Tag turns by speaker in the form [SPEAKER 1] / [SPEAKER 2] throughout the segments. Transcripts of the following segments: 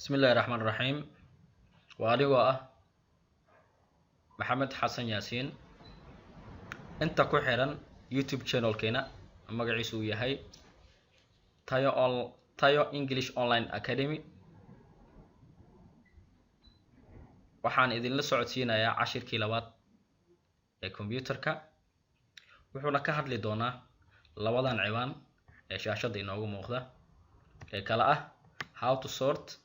[SPEAKER 1] Bismillahirrahmanirrahim. Waa adigoo ah Maxamed Xasan Yaasiin inta ku xiran YouTube channelkeena magaciisu uu yahay Tayo English Online Academy. Waxaan idinla socodsiinayaa cashirkii labaad ee computerka. Wuxuuna ka hadli doonaa labadan ciwaan ee shaashada inoogu muuqda ee kala ah how to sort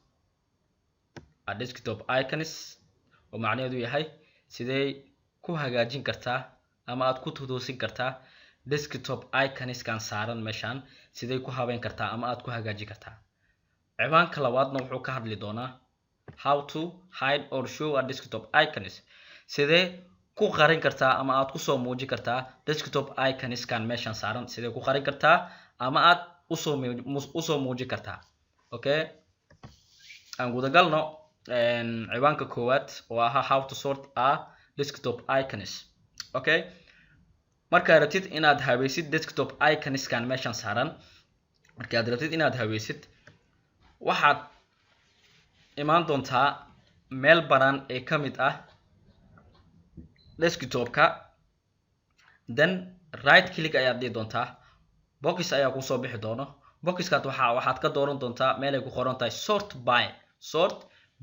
[SPEAKER 1] a desktop icons oo macnaheedu yahay sidee ku hagaajin kartaa ama aad ku toosin kartaa desktop icons kan saaran meeshan, sidee ku habeyn kartaa ama aad ku hagaajin kartaa. ciwaanka labaadna wuxuu ka hadli doonaa how to hide or show a desktop icons, sidee ku qarin kartaa ama aad ku soo muujin kartaa desktop icons kan meeshan saaran, sidee ku qarin kartaa ama aad u soo muujin kartaa. Okay, aan guda galno ciwaanka koowaad oo ah how to sort a desktop icons. Okay, markaad rabtid inaad habaysid desktop icons kan meeshan saaran, markaad rabtid inaad habaysid waxaad imaan doontaa meel banaan ee ka mid ah desktopka, then right click ayaad dhihi doontaa, box ayaa ku soo bixi doono. boxkaas waxaad ka dooran doontaa meel ay ku qoran tahay sort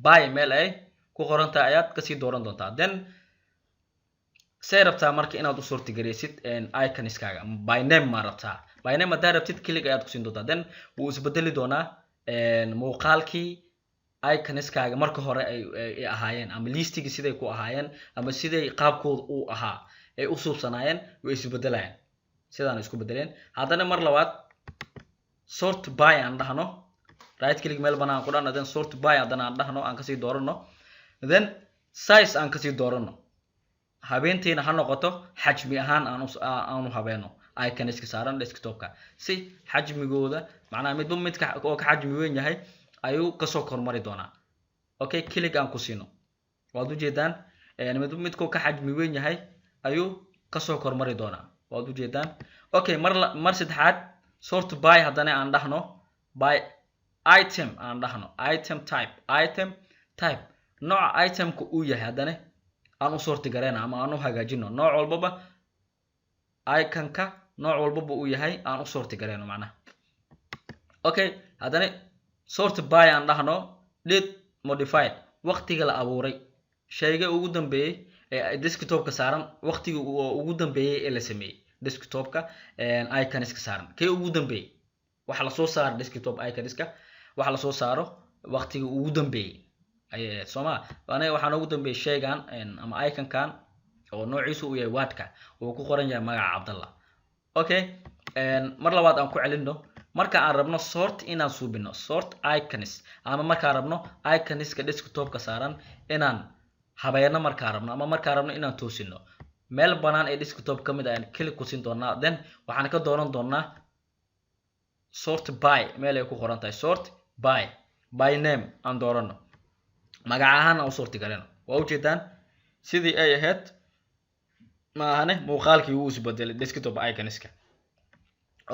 [SPEAKER 1] by meel ay ku qoran tahay ayaad kasii dooran doontaa. Then say rabtaa marka inaad u sorti gareysid iconskaaga by name ma rabtaa, by name hadaa rabtid click ayaad ku siin doontaa, then wuu isbedeli doonaa muuqaalkii iconskaaga marka hore ay ahaayeen ama listigii siday ku ahaayeen ama siday qaabkooda uu ahaa ay u suubsanaayeen way isbedelayaan, sidaan isku bedeleen. haddana mar labaad sort by aan dhahno, right click meel banaan ku dhahno, then sort by haddana aan dhahno, aan kasii doorano, then size aan kasii doorano, habeentiina ha noqoto xajmi ahaan aanu habeeno iconska saaran desktopka si xajmigooda macnaha midba midka oo ka xajmi weyn yahay ayuu kasoo kormari doonaa. Okay, click aan ku siino, waad ujeedaan midba midkoo ka xajmi weyn yahay ayuu kasoo kormari doonaa, waad ujeedaan. Okay, mar saddexaad sort by haddana aan dhahno, by item aan dhahno, item type nooca itemka uu yahay haddana aan u sorti gareyna ama aan u hagaajino, nooc walbaba iconka nooc walbaba uu yahay aan u sorti gareyno macnaha. Okay, haddana sort by aan dhahno, date modified waqtiga la abuuray, shayga ugu dambeeyay ee desktopka saaran, waqtiga ugu dambeeyay ee la sameeyay desktopka iconska saaran, kee ugu dambeeyay waxa la soo saaro desktop iconska, waxa la soo saaro waqtiga ugu dambeeyay ay Soomaa. aniga waxaan ugu dambeeyay shaygan ama iconkan oo noociisu uu yahay wordka uu ku qoran yahay magaca Cabdallah. Okay, mar labaad aan ku celino, marka aan rabno sort inaan suubino sort icons ama markaan rabno iconska desktopka saaran inaan habeeno, markaan rabno ama markaan rabno inaan toosino, meel banaan ee desktop ka mid ayaan click ku siin doonaa, then waxaan ka dooran doonaa sort by meel ay ku qoran tahay sort by name aan doorano, magac ahaan aan u sorti gareyno. waa ujeedaan sidii ay ahayd ma ahane muuqaalkii wuu isbedelay desktop iconska.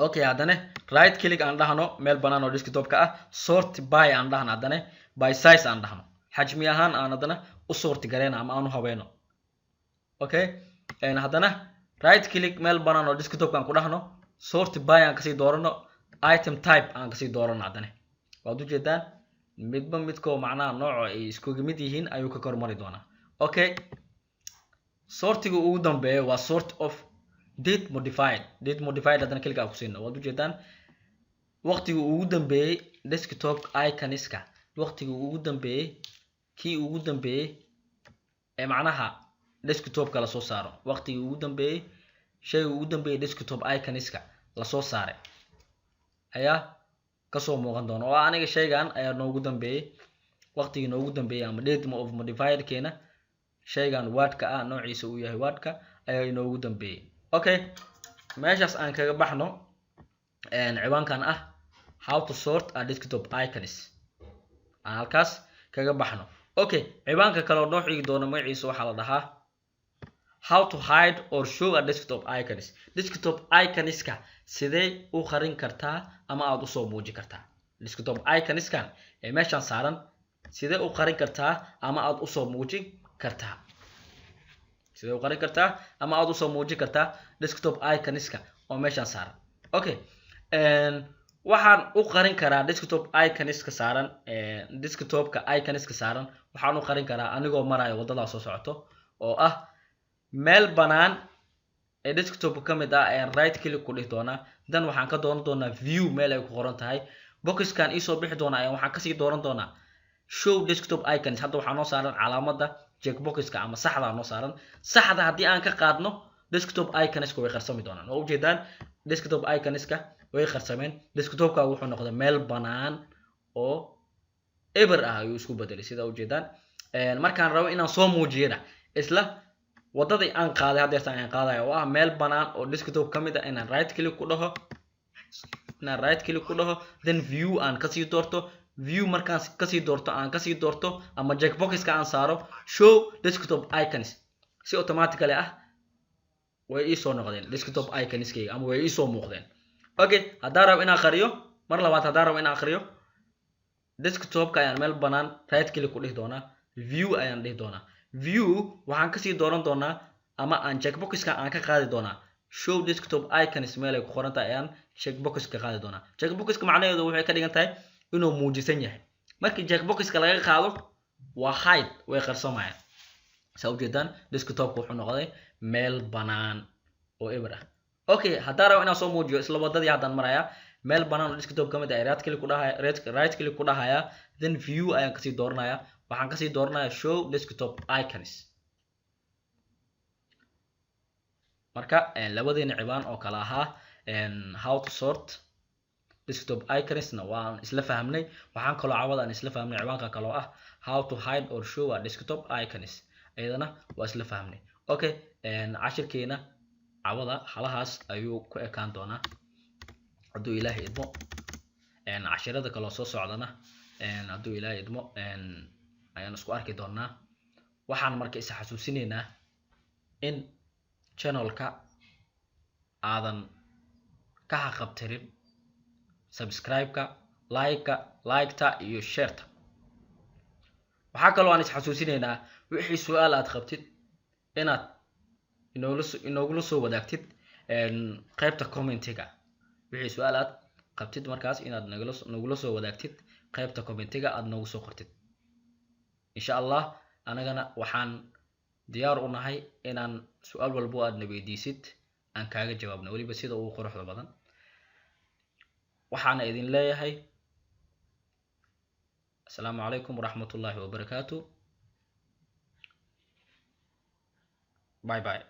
[SPEAKER 1] Okay, haddana right click aan dhahno meel banaan oo desktopka ah, sort by aan dhahno, haddana by size aan dhahno, xajmi ahaan aan haddana u sorti gareyno ama aan u habeeno. Okay, haddana right click meel banaan oo desktopka aan ku dhahno, sort by aan kasii doorano, item type aan kasii doorano, haddana waad ujeedaan midba midkoo macnaha nooco ay iskugu mid yihiin ayuu ka kormari doonaa. Okay, sortiga ugu dambeeya waa sort of date modified haddana click aan ku siino, waad ujeedaan waqtiga ugu dambeeyay desktop iconska, waqtiga ugu dambeeyay kii ugu dambeeyay ee macnaha desktopka la soo saaro, waqtiga ugu dambeeyay shayga ugu dambeeyay desktop iconska la soo saaray ayaa kasoo muuqan doona. oo aniga shaygan ayaa noogu dambeeyay, waqtigii noogu dambeeyay ama date of modified keena shaygan wordka ah noociisa uu yahay wordka ayaa inoogu dambeeyay. Okay, meeshaas aan kaga baxno ciwaankan ah how to sort a desktop icons, aan halkaas kaga baxno. Okay, ciwaanka kale oo noo xigi doona magaciisa waxaa la dhahaa how to hide or show a desktop icons, desktop iconska sidee u qarin kartaa ama aad u soo muujin kartaa. desktop iconskan ee meeshan saaran sidee u qarin kartaa ama aad u soo muujin kartaa sidee u qarin kartaa ama aad u soo muujin kartaa desktop iconiska oo meeshan saaran okay waxaan u qarin karaa desktop iconiska saaran desktopka iconiska saaran waxaan u qarin karaa anigoo marayo wadada soo socoto oo ah meel banaan ee desktop ka mid ah ee right click ku dhigi doonaa dan waxaan ka dooran doonaa view meel ay ku qoran tahay boxkan ii soo bixi doona ayaa waxaan kasii dooran doonaa show desktop icons hadda waxaa noo saaran calaamada checkboxka ama saxda noo saaran saxda haddii aan ka qaadno desktop iconiska way qarsami doonaan oo ujeedaan desktop iconiska way qarsameen desktopka wuxuu noqday meel banaan oo ever ah ayuu isku bedelay sida ujeedaan markaan rabo inaan soo muujiyana isla wadadii aan qaaday haddeertaan aan qaadayo oo ah meel banaan oo desktop ka mid ah inaan right click ku dhaho then view aan kasii doorto view markaan kasii doorto ama checkboxka aan saaro show desktop icons si automatically ah way ii soo noqdeen desktop iconiskayga ama way ii soo muuqdeen okay haddaan rabo inaan qariyo mar labaad haddaan rabo inaan qariyo desktopka ayaan meel banaan right click ku dhihi doonaa view ayaan dhihi doonaa view waxaan kasii dooran doonaa ama aan checkboxka aan ka qaadi doonaa show desktop icons meel ay ku qoran tahay ayaan checkboxka qaadi doonaa checkboxka macnaheedu waxay ka dhigan tahay inuu muujisan yahay markii checkboxka laga qaado waa hide way qarsamayaan saa ujeedaan desktopka wuxuu noqday meel banaan oo eber ah okay haddaan rabo inaan soo muujiyo isla wadadii haddaan marayaa meel banaan oo desktop ka mid ah right click ku dhahaya then view ayaan kasii dooranaya waxaan kasii dooranayaa show desktop icons marka labadeena cibaan oo kala ahaa how to sort desktop iconsna waan isla fahamnay waxaan kaloo cawada aan isla fahamnay cibaanka kaloo ah how to hide or show a desktop icons ayadana waa isla fahamnay okay cashirkeena cawada halahaas ayuu ku ekaan doonaa hadduu ilaahay idmo cashirada kaloo soo socdana hadduu ilaahay idmo ayaan isku arki doonaa waxaan marka is xasuusinaynaa in channelka aadan ka haqabtirin subscribe-ka like-ta iyo share-ta waxaa kaloo aan is xasuusinaynaa wixii su'aal aad qabtid inaad inoogula soo wadaagtid qaybta commentiga wixii su'aal aad qabtid markaas inaad nagula soo wadaagtid qaybta commentiga aad noogu soo qortid insha Allah anagana waxaan diyaar u nahay inaan su'aal walbo aad na weydiisid aan kaaga jawaabno waliba sida ugu quruxda badan waxaan idin leeyahay assalaamu calaykum waraxmatullaahi wabarakaatuh bye bye